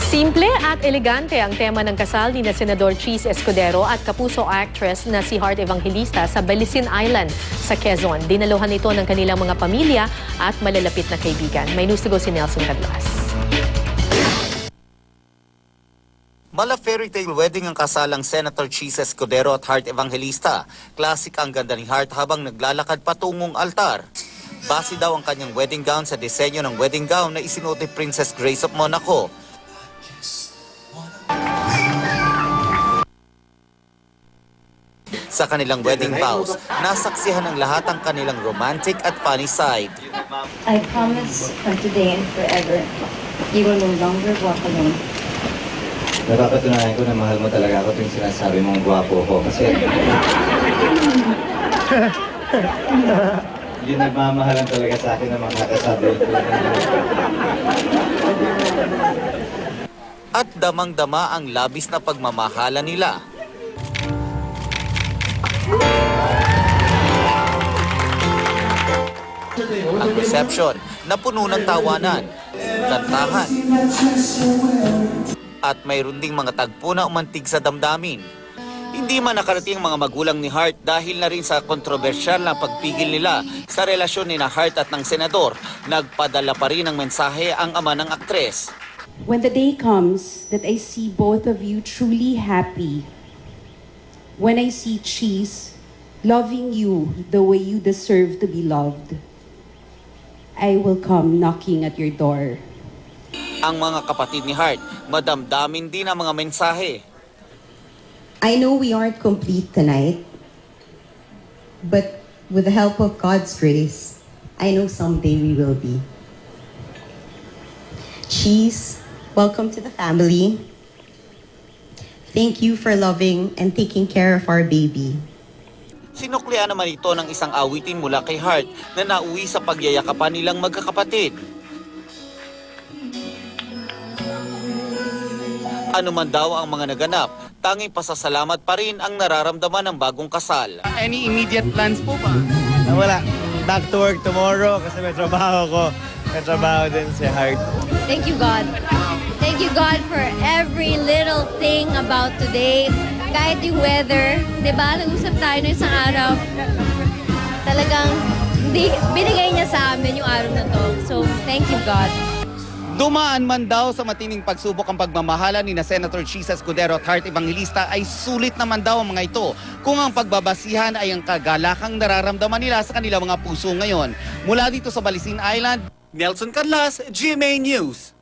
Simple at elegante ang tema ng kasal ni na Senador Cheese Escudero at kapuso actress na si Heart Evangelista sa Balisin Island sa Quezon. Dinaluhan ito ng kanilang mga pamilya at malalapit na kaibigan. May news to go si Nelson Cadlas. Mala fairy tale wedding ang kasalang Senator Cheese Escudero at Heart Evangelista. Classic ang ganda ni Heart habang naglalakad patungong altar. Base daw ang kanyang wedding gown sa disenyo ng wedding gown na isinuot ni Princess Grace of Monaco. Sa kanilang wedding vows, nasaksihan ng lahat ang kanilang romantic at funny side. I promise from today and forever, you will no longer walk alone. Napapatunayan ko na mahal mo talaga ako tuwing sinasabi mong gwapo ko. Kasi yun nagmamahalan talaga sa akin na makakasabi ko. At damang-dama ang labis na pagmamahala nila. Ang reception, napuno ng tawanan, kantahan, at mayroon ding mga tagpo na umantig sa damdamin. Hindi man nakarating ang mga magulang ni Heart dahil na rin sa kontrobersyal na pagpigil nila sa relasyon ni na Heart at ng senador, nagpadala pa rin ng mensahe ang ama ng aktres. When the day comes that I see both of you truly happy, when I see Cheese loving you the way you deserve to be loved, I will come knocking at your door. Ang mga kapatid ni Heart, madamdamin din ang mga mensahe. I know we aren't complete tonight, but with the help of God's grace, I know someday we will be. Cheese, welcome to the family. Thank you for loving and taking care of our baby. Sinuklian naman ito ng isang awitin mula kay Heart na nauwi sa pagyayakapan nilang magkakapatid. Ano man daw ang mga naganap, tanging pasasalamat pa rin ang nararamdaman ng bagong kasal. Any immediate plans po ba? Wala. Back to work tomorrow kasi may trabaho ko. May trabaho din si Heart. Thank you, God. Thank you, God, for every little thing about today. Kahit yung weather, di ba? Nag-usap tayo ng isang araw. Talagang binigay niya sa amin yung araw na to. So, thank you, God. Dumaan man daw sa matinding pagsubok ang pagmamahala ni na Senator Cheese Escudero at Heart Evangelista ay sulit naman daw ang mga ito kung ang pagbabasihan ay ang kagalakang nararamdaman nila sa kanilang mga puso ngayon. Mula dito sa Balisin Island, Nelson Cadlas, GMA News.